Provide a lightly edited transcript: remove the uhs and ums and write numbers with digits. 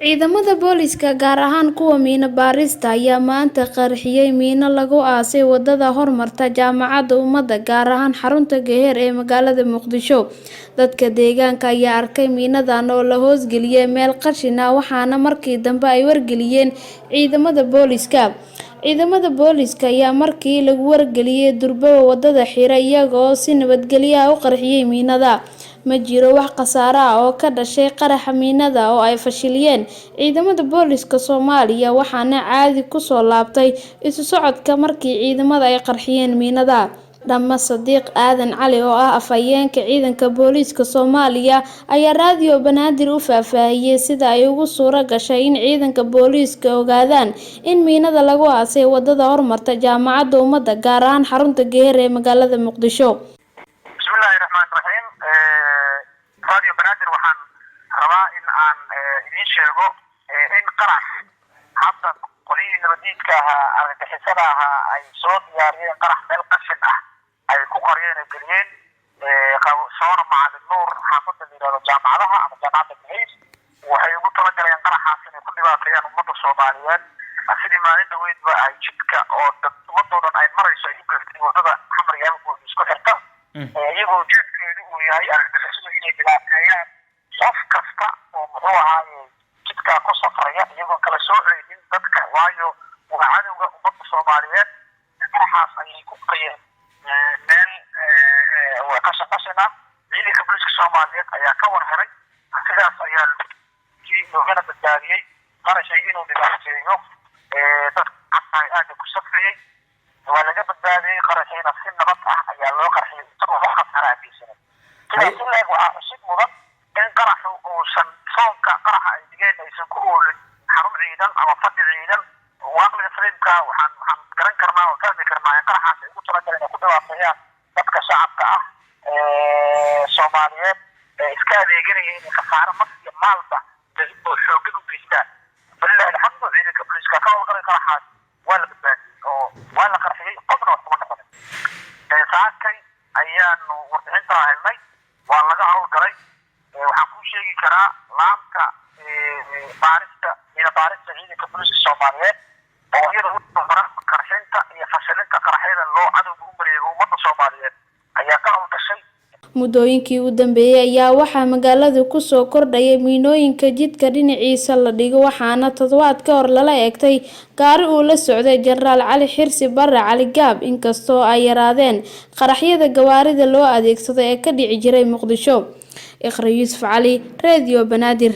Ciidamada booliska gaar ahaan kuwa miino baarista ayaa maanta qarxiyay miino lagu aasay wadada hormarta Jaamacadda Ummada gaar ahaan xarunta Geher ee magaalada Muqdisho. Dadka deegaanka ayaa arkay miinadan oo la hoosgeliyay meel qashin ah waxaana markii dambe ay wargeliyeen ciidamada booliska. Ciidamada booliska ayaa markii lagu wargeliyay durba wadada xiray iyaga oo si nabadgelyo ah u qarxiyay miinada. Ma jiro wax khasaare ah oo ka dhashay qaraxa miinada oo ay fashiliyeen ciidamada booliska Soomaaliya waxaana caadi ku soo laabtay isu socodka markii ciidamada ay qarxiyeen miinada. Dhamma Sadiq Aadan Cali oo ah afhayeenka ciidanka booliska Soomaaliya ayaa raadiyo Banaadir u faahfaahiyay sida ay ugu suura gashay in ciidanka booliska ogaadaan in miinada lagu aasay wadada hormarta Jaamacadda Ummada gaar ahaan xarunta Geher ee magaalada Muqdisho. Radio Banaadir waxaan rabaa in aan idin sheego in qarax hadda qolihii nabadiidka argagixisada ay soo diyaariyeen qarax meel qashin ah ay ku qariyeen ay geliyeen soona macalin nuur xaafadda la yidhahdo jaamacadaha ama jaamacadda Geher waxay ugu talagaleen qaraxaas inay ku dhibaateeyaan ummadda Soomaaliyeed sidii maalin dhaweydba ay jidka oo dad ummadoodan ay marayso ay u gaartay wadada xamar iyo Abgood isku xirta iyagoo jidkeedu uu yahay argagixisada inay dhibaateeyaan qof kasta oo muxuu ahaaye jidkaa ku safraya iyagoo kala soocaynin dadka waayo waa cadowga ummadda Soomaaliyeed qaraxaas ayay ku qariyeen meel qashin ah ciidanka booliska Soomaaliyeed ayaa ka warharay sidaas ayaa loogana badbaadiyey qarashay inuu dhibaateeyo dadka aada ku safriyey waa laga badbaadiyey qarashayna si nabad ah ayaa loo qarxiyay isagoo wax khasaare ah geysanay sidaas ilaa waxaa cusub mudan in qaraxu uusan soonka qaraxa ay dhigeen aysan ku oolin xarun ciidan ama fadhi ciidan waaqliga saliimka waxaan garan karnaa oo fahmi karnaa in qaraxaas ay ugu talagaleen ay ku dhibaateeyaan dadka shacabka ah Soomaaliyeed ee iska adeeganaya inay khasaare naf iyo maalba oo xooggan u geystaan balilaahi alxamdu ciidanka booliska ka howlgalay qaraxaas waa la badbaadiyey oo waa la qarxiyey qofna wax kuma noqonin saakay ayaanu warbixinta helnay waa laga howlgalay waxaan kuu sheegi karaa laamka baarista ciidanka booliska Soomaaliyeed oo iyada u tababaran qarxinta iyo fashilinta qaraxyada loo cadowga u mareego ummadda Soomaaliyeed ayaa ka howlgashay. Muddooyinkii u dambeeyay ayaa waxaa magaalada ku soo kordhayay miinooyinka jidka dhinaciisa la dhigo waxaana toddobaad ka hor lala eegtay gaari uu la socday Jenaraal Cali Xirsi Barre Cali Gaab inkastoo ay yaraadeen qaraxyada gawaarida loo adeegsado ee ka dhici jiray Muqdisho. Iqra Yuusuf Cali, Radio Banaadir.